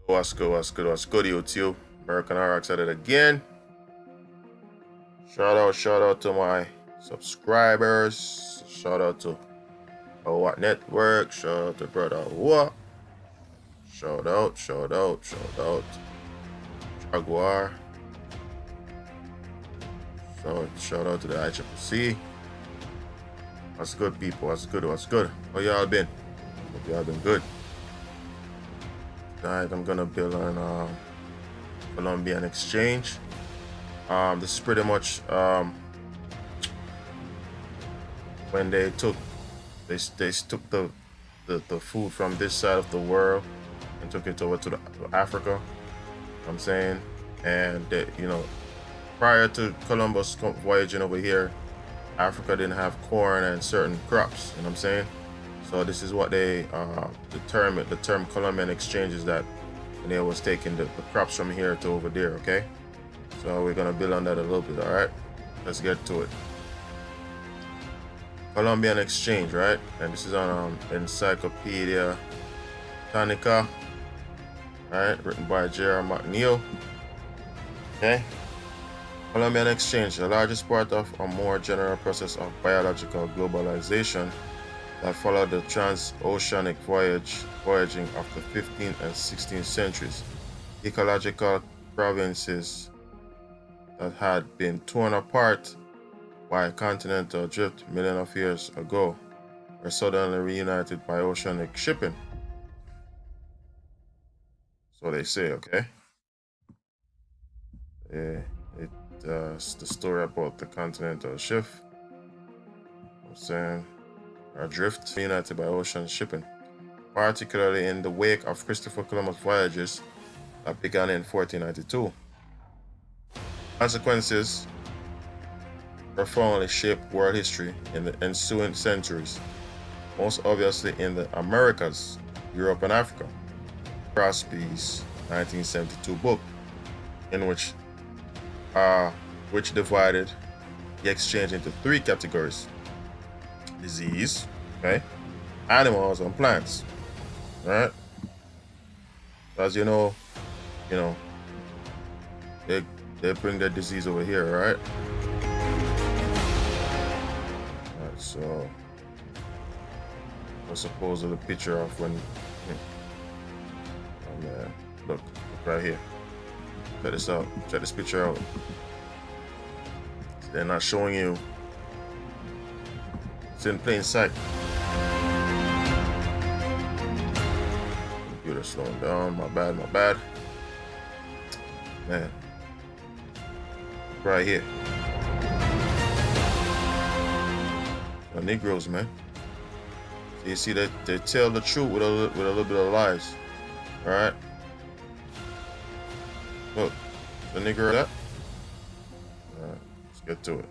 What's good? What's good? What's good, YouTube? American RX at it again. Shout out to my subscribers. Shout out to What Network. Shout out to Brother What. Shout out. Jaguar. Shout out to the ICCC. What's good, people? What's good? How y'all been? Hope y'all been good. Tonight I'm gonna build on Colombian Exchange. This is pretty much when they took the food from this side of the world and took it over to Africa. You know what I'm saying, and they, prior to Columbus voyaging over here, Africa didn't have corn and certain crops. You know what I'm saying? So this is what they the term Colombian Exchange is that they was taking the crops from here to over there. Okay, so we're gonna build on that a little bit. All right, let's get to it. Colombian Exchange, right? And this is on Encyclopedia Britannica, right? Written by J.R. McNeil. Okay. Colombian Exchange, the largest part of a more general process of biological globalization that followed the transoceanic voyaging of the 15th and 16th centuries. Ecological provinces that had been torn apart by continental drift millions of years ago were suddenly reunited by oceanic shipping. So they say, okay? It's the story about the continental shift. I'm saying, adrift, united by ocean shipping, particularly in the wake of Christopher Columbus voyages that began in 1492. Consequences profoundly shaped world history in the ensuing centuries, most obviously in the Americas, Europe, and Africa. Crosby's 1972 book, in which divided the exchange into three categories: disease, okay, animals, and plants. Right? As you know, they bring their disease over here, right? Alright, so what's supposedly the picture of when oh man, look right here. Check this out. Check this picture out. They're not showing you. It's in plain sight. Computer slowing down. My bad. Man. Right here. The Negroes, man. So you see that they tell the truth with a little bit of lies. Alright? Look. The Negro that. Alright, let's get to it.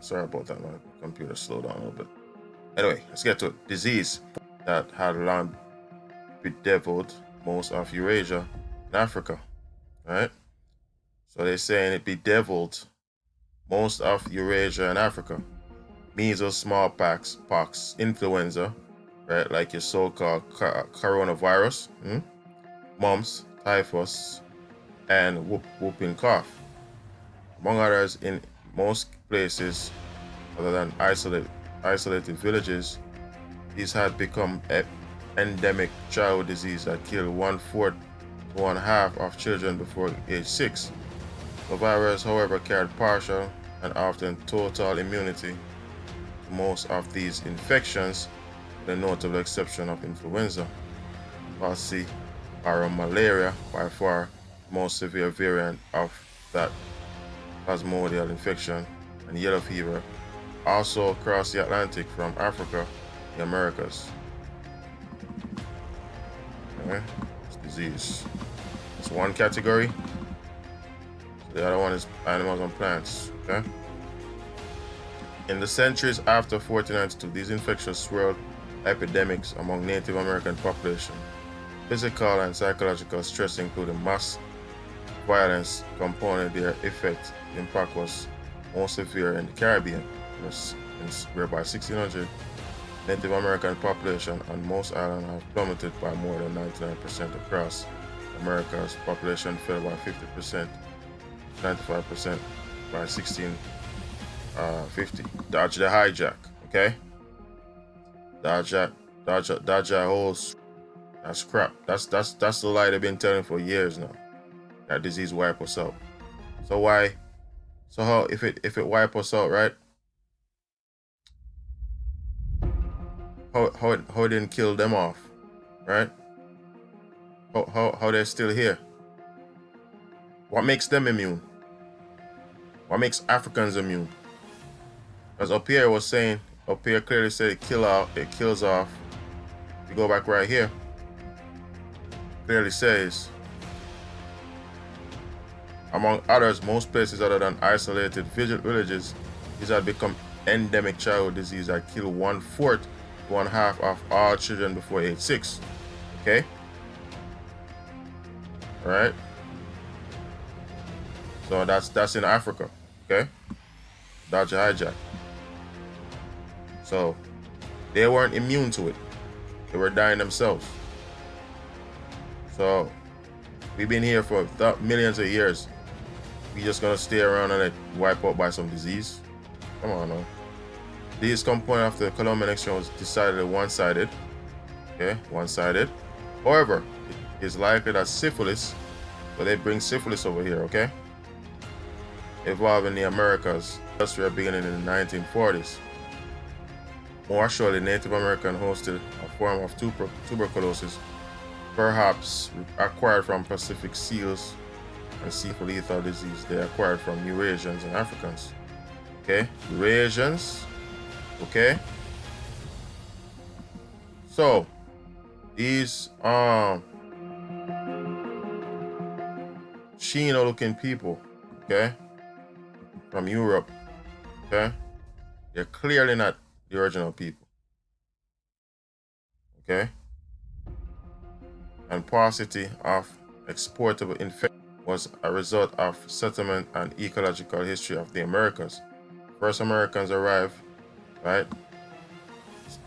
Sorry about that, my computer slowed down a little bit. Anyway, let's get to it. Disease that had long bedeviled most of Eurasia and Africa. Right? So they're saying it bedeviled most of Eurasia and Africa. Measles, smallpox, influenza, right? Like your so-called coronavirus, mumps, typhus, and whooping cough. Among others, in most places other than isolated villages, these had become endemic childhood disease that killed 1/4 to 1/2 of children before age 6. The virus, however, carried partial and often total immunity to most of these infections, with a notable exception of influenza, or malaria, by far the most severe variant of that plasmodial infection, and yellow fever, also across the Atlantic from Africa to the Americas. Okay, it's disease. It's one category. The other one is animals and plants. Okay. In the centuries after 1492, these infections swirled epidemics among Native American population. Physical and psychological stress, including mass violence, compounded their effect. The impact was most severe in the Caribbean, where by 1600, Native American population on most islands have plummeted by more than 99% across America's population fell by 50%, 95% by 1650. Dodge the hijack, okay? Dodge that whole. That's crap. That's the lie they've been telling for years now. That disease wipe us out. So why? So how if it wipe us out, right? How it didn't kill them off, right? How they're still here? What makes them immune? What makes Africans immune? Because up here was saying, up here clearly said it kills off. If you go back right here, clearly says, among others, most places other than isolated villages, these had become endemic childhood disease that kill 1/4 to 1/2 of all children before age 6. Okay? Alright? So that's in Africa. Okay? Dodge a hijack. So they weren't immune to it. They were dying themselves. So we've been here for millions of years. We just gonna stay around and wipe out by some disease? Come on now. This component of the Colombian Exchange was decidedly one-sided. Okay, one-sided. However, it is likely that syphilis, so they bring syphilis over here, okay? Evolved in the Americas, industrial beginning in the 1940s. More surely, Native American hosted a form of tuberculosis, perhaps acquired from Pacific seals and seafood lethal disease they acquired from Eurasians and Africans. Okay, Eurasians. Okay. So these Chino looking people, okay, from Europe, okay, they're clearly not the original people. Okay. And paucity of exportable infection was a result of settlement and ecological history of the Americas. First Americans arrived, right?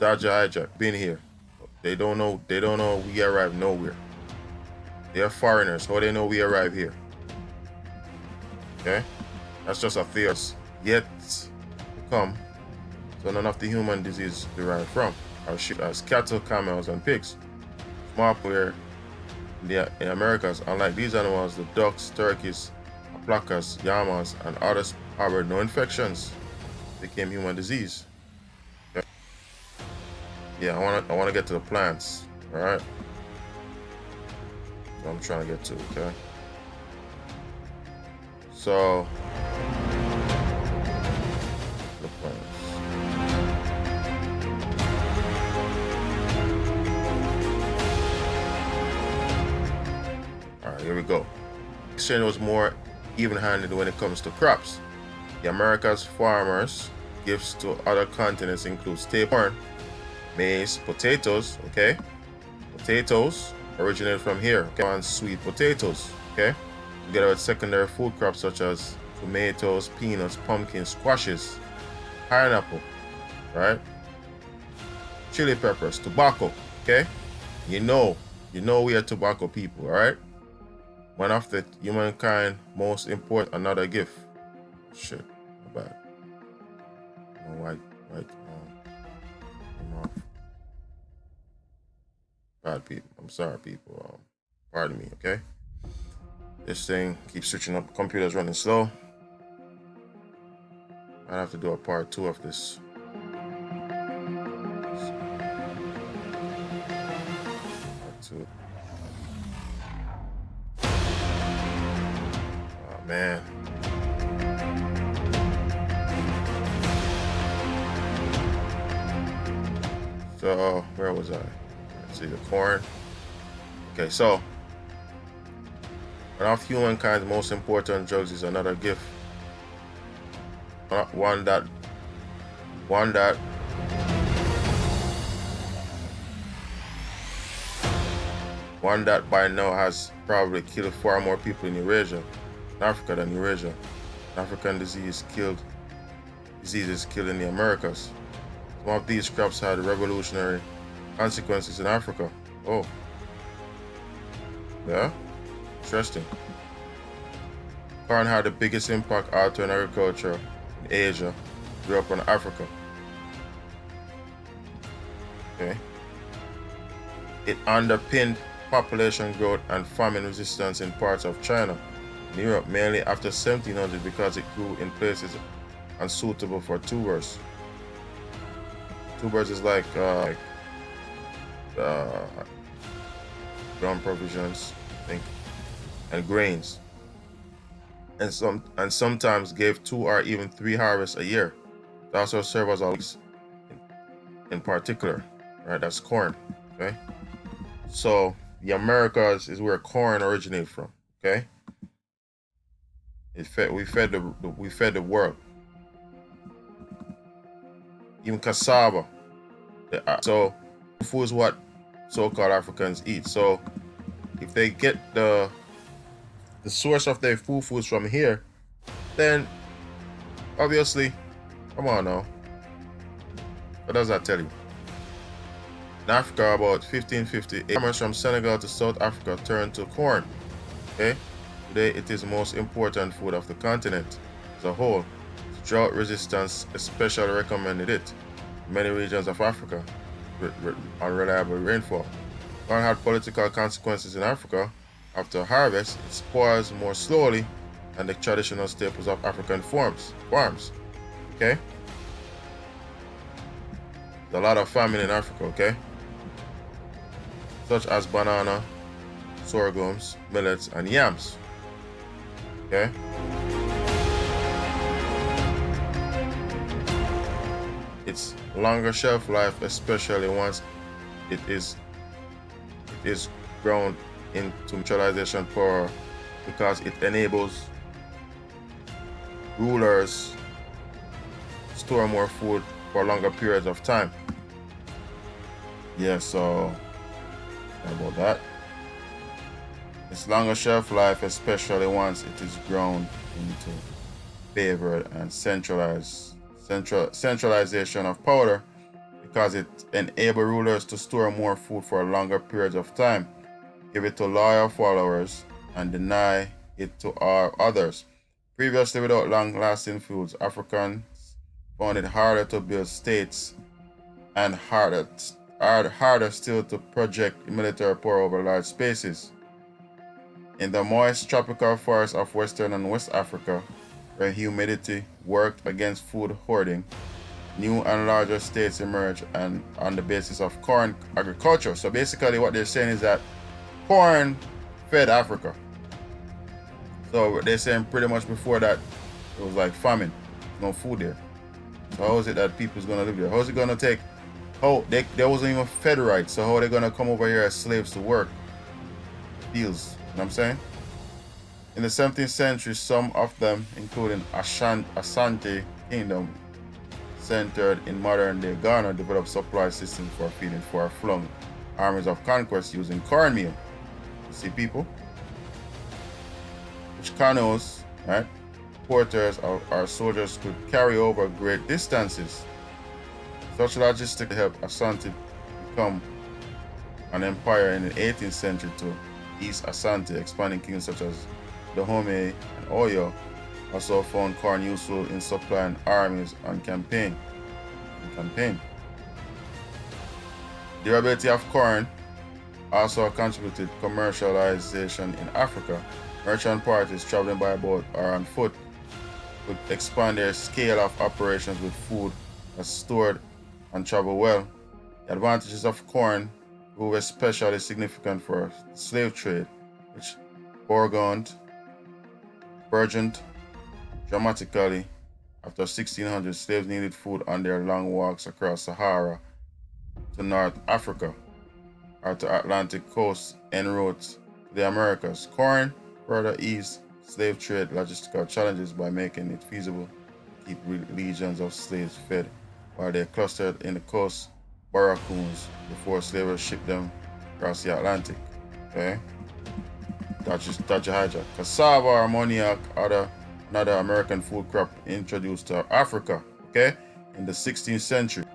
Dodge a hijack, been here. They don't know we arrived nowhere. They're foreigners. How they know we arrived here? Okay? That's just a theory yet to come. So none of the human disease derived from are shipped as cattle, camels, and pigs. Small where in Americas, unlike these animals, the ducks, turkeys, alpacas, llamas, and others harbored no infections. Became human disease. Okay. Yeah, I wanna get to the plants. All right. So I'm trying to get to. Okay. So the plants. All right, here we go. Exchange was more even-handed when it comes to crops. The Americas farmers' gifts to other continents include staple corn, maize, potatoes, okay? Potatoes originated from here, okay? And sweet potatoes, okay? Together with secondary food crops such as tomatoes, peanuts, pumpkins, squashes, pineapple, right? Chili peppers, tobacco, okay? You know we are tobacco people, all right? One of the humankind most important, another gift. Shit, my bad. White, bad people. I'm sorry, people. Pardon me, okay? This thing keeps switching up. Computer's running slow. I'd have to do a part 2 of this. Part 2. Oh, man. So, where was I? Let's see, the corn. Okay, so one of humankind's most important drugs is another gift. One that by now has probably killed far more people in Eurasia, in Africa than Eurasia. African diseases killed in the Americas. Some of these crops had revolutionary consequences in Africa. Oh. Yeah? Interesting. Corn had the biggest impact out on agriculture in Asia, Europe, and Africa. Okay. It underpinned population growth and famine resistance in parts of China and Europe, mainly after 1700 because it grew in places unsuitable for tubers. Tubers is like ground provisions, I think, and grains, and sometimes gave 2 or even 3 harvests a year. It also served as a in particular, right? That's corn. Okay, so the Americas is where corn originated from. Okay, we fed the world. Even cassava. So food is what so-called Africans eat. So if they get the source of their foods from here, then obviously, come on now. What does that tell you? In Africa, about 1550, farmers from Senegal to South Africa turned to corn. Okay, today it is the most important food of the continent as a whole. Drought resistance especially recommended it in many regions of Africa. Unreliable rainfall. Corn had political consequences in Africa. After harvest, it spoils more slowly than the traditional staples of African farms. Okay? There's a lot of famine in Africa, okay? Such as banana, sorghums, millets, and yams. Okay? Its longer shelf life, especially once it is ground into industrialization power, because it enables rulers to store more food for longer periods of time. Yeah, so about that. Its longer shelf life, especially once it is ground into favored and centralization of powder, because it enables rulers to store more food for longer periods of time, give it to loyal followers, and deny it to all others. Previously, without long-lasting feuds, Africans found it harder to build states and harder still to project military power over large spaces. In the moist tropical forests of Western and West Africa, where humidity worked against food hoarding, new and larger states emerged and on the basis of corn agriculture. So basically what they're saying is that corn fed Africa. So they're saying pretty much before that it was like famine, no food there. So how is it that people's gonna live there? How is it gonna take? How there wasn't even fed right, so how are they gonna come over here as slaves to work fields? You know what I'm saying? In the 17th century, some of them, including Ashanti Kingdom, centered in modern-day Ghana, developed supply systems for feeding far-flung armies of conquest using cornmeal. You see, people? Which canoes, right? Porters or soldiers could carry over great distances. Such logistics helped Ashanti become an empire in the 18th century to East Ashanti, expanding kingdoms such as Dahomey and Oyo also found corn useful in supplying armies on campaign. Durability of corn also contributed commercialization in Africa. Merchant parties traveling by boat or on foot could expand their scale of operations with food that's stored and travel well. The advantages of corn were especially significant for slave trade, which burgeoned dramatically after 1600. Slaves needed food on their long walks across Sahara to North Africa or to Atlantic coast en route to the Americas. Corn further eased slave trade logistical challenges by making it feasible to keep legions of slaves fed while they clustered in the coast barracoons before slavers shipped them across the Atlantic. Okay? That's your hijack. Cassava or ammoniac, another American food crop introduced to Africa, okay, in the 16th century.